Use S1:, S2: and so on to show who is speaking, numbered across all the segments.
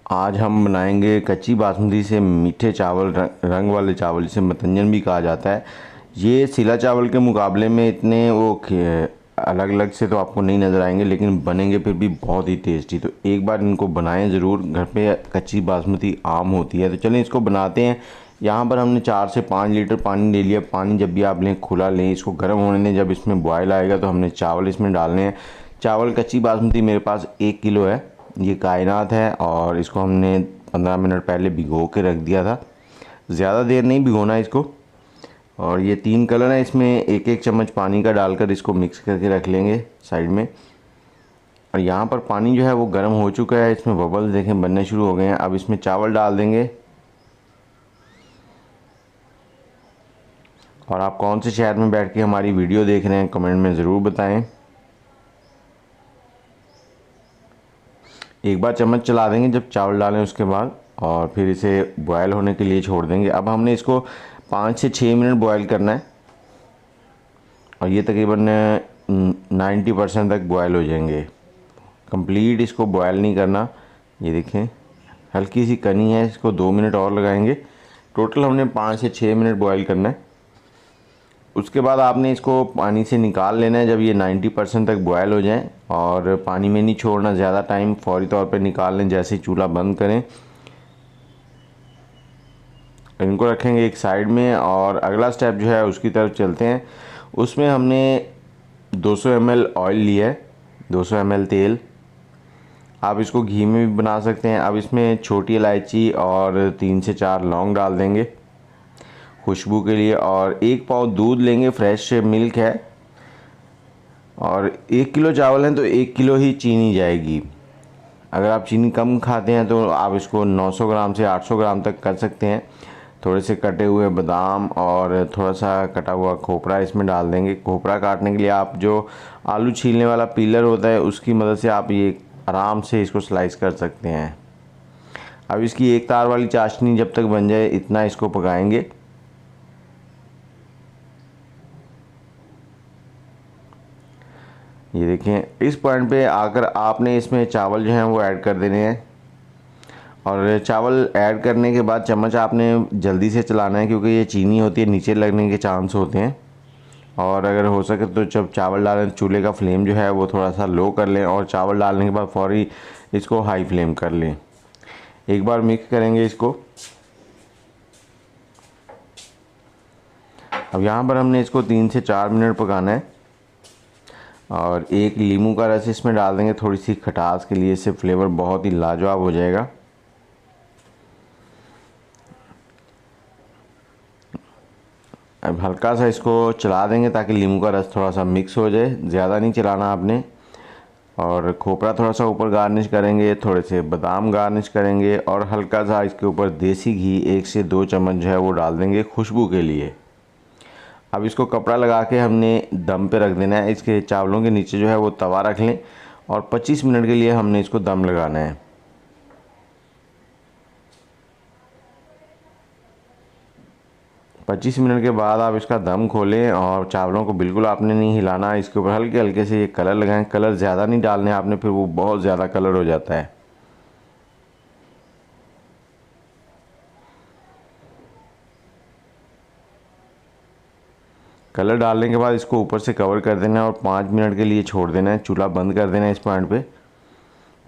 S1: आज हम बनाएंगे कच्ची बासमती से मीठे चावल, रंग वाले चावल, जिसे मतंजन भी कहा जाता है। ये सिला चावल के मुकाबले में इतने अलग अलग से तो आपको नहीं नज़र आएंगे, लेकिन बनेंगे फिर भी बहुत ही टेस्टी। तो एक बार इनको बनाएं ज़रूर। घर पे कच्ची बासमती आम होती है। तो चलें इसको बनाते हैं। यहाँ पर हमने 4 से 5 लीटर पानी ले लिया। पानी जब भी आप लें खुला लें, इसको गर्म होने दें। जब इसमें बॉयल आएगा तो हमने चावल इसमें डालने हैं। चावल कच्ची बासमती मेरे पास 1 किलो है। ये कायनात है और इसको हमने 15 मिनट पहले भिगो के रख दिया था। ज़्यादा देर नहीं भिगोना इसको। और ये 3 कलर है, इसमें एक एक चम्मच पानी का डालकर इसको मिक्स करके रख लेंगे साइड में। और यहाँ पर पानी जो है वो गर्म हो चुका है। इसमें बबल्स देखें बनने शुरू हो गए हैं। अब इसमें चावल डाल देंगे। और आप कौन से शहर में बैठ के हमारी वीडियो देख रहे हैं कमेंट में ज़रूर बताएं। एक बार चम्मच चला देंगे जब चावल डालें उसके बाद, और फिर इसे बॉयल होने के लिए छोड़ देंगे। अब हमने इसको 5 से 6 मिनट बॉयल करना है और ये तकरीबन 90% तक बॉयल हो जाएंगे। कंप्लीट इसको बॉयल नहीं करना। ये देखें हल्की सी कनी है, इसको 2 मिनट और लगाएंगे। टोटल हमने 5 से 6 मिनट बॉयल करना है। उसके बाद आपने इसको पानी से निकाल लेना है जब ये 90% तक बॉयल हो जाए। और पानी में नहीं छोड़ना ज़्यादा टाइम, फौरी तौर पे निकाल लें जैसे ही चूल्हा बंद करें। इनको रखेंगे एक साइड में और अगला स्टेप जो है उसकी तरफ चलते हैं। उसमें हमने 200 ml ऑयल लिया है, 200 ml तेल। आप इसको घी में भी बना सकते हैं। अब इसमें छोटी इलायची और 3 से 4 लौंग डाल देंगे खुशबू के लिए। और 1 पाव दूध लेंगे, फ्रेश मिल्क है। और 1 किलो चावल हैं तो 1 किलो ही चीनी जाएगी। अगर आप चीनी कम खाते हैं तो आप इसको 900 ग्राम से 800 ग्राम तक कर सकते हैं। थोड़े से कटे हुए बादाम और थोड़ा सा कटा हुआ खोपरा इसमें डाल देंगे। खोपरा काटने के लिए आप जो आलू छीलने वाला पीलर होता है उसकी मदद से आप ये आराम से इसको स्लाइस कर सकते हैं। अब इसकी एक तार वाली चाशनी जब तक बन जाए इतना इसको पकाएंगे। ये देखें इस पॉइंट पे आकर आपने इसमें चावल जो हैं वो ऐड कर देने हैं। और चावल ऐड करने के बाद चम्मच आपने जल्दी से चलाना है, क्योंकि ये चीनी होती है, नीचे लगने के चांस होते हैं। और अगर हो सके तो जब चावल डालें चूल्हे का फ्लेम जो है वो थोड़ा सा लो कर लें और चावल डालने के बाद फौरी इसको हाई फ्लेम कर लें। एक बार मिक्स करेंगे इसको। अब यहाँ पर हमने इसको 3 से 4 मिनट पकाना है। और 1 नींबू का रस इसमें डाल देंगे थोड़ी सी खटास के लिए। इससे फ्लेवर बहुत ही लाजवाब हो जाएगा। अब हल्का सा इसको चला देंगे ताकि नींबू का रस थोड़ा सा मिक्स हो जाए, ज़्यादा नहीं चलाना आपने। और खोपरा थोड़ा सा ऊपर गार्निश करेंगे, थोड़े से बादाम गार्निश करेंगे और हल्का सा इसके ऊपर देसी घी 1 से 2 चम्मच जो है वो डाल देंगे खुशबू के लिए। अब इसको कपड़ा लगा के हमने दम पे रख देना है। इसके चावलों के नीचे जो है वो तवा रख लें और 25 मिनट के लिए हमने इसको दम लगाना है। 25 मिनट के बाद आप इसका दम खोलें और चावलों को बिल्कुल आपने नहीं हिलाना। इसके ऊपर हल्के हल्के से ये कलर लगाएं। कलर ज़्यादा नहीं डालने आपने, फिर वो बहुत ज़्यादा कलर हो जाता है। कलर डालने के बाद इसको ऊपर से कवर कर देना है और 5 मिनट के लिए छोड़ देना है। चूल्हा बंद कर देना है इस पॉइंट पे।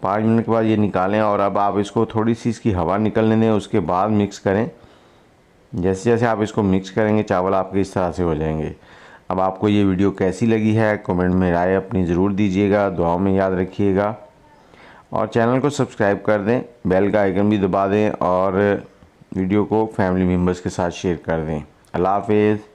S1: 5 मिनट के बाद ये निकालें और अब आप इसको थोड़ी सी इसकी हवा निकलने दें, उसके बाद मिक्स करें। जैसे जैसे आप इसको मिक्स करेंगे चावल आपके इस तरह से हो जाएंगे। अब आपको ये वीडियो कैसी लगी है कमेंट में राय अपनी ज़रूर दीजिएगा, दुआओं में याद रखिएगा। और चैनल को सब्सक्राइब कर दें, बेल का आइकन भी दबा दें और वीडियो को फैमिली मेम्बर्स के साथ शेयर कर दें। अल्लाह हाफिज़।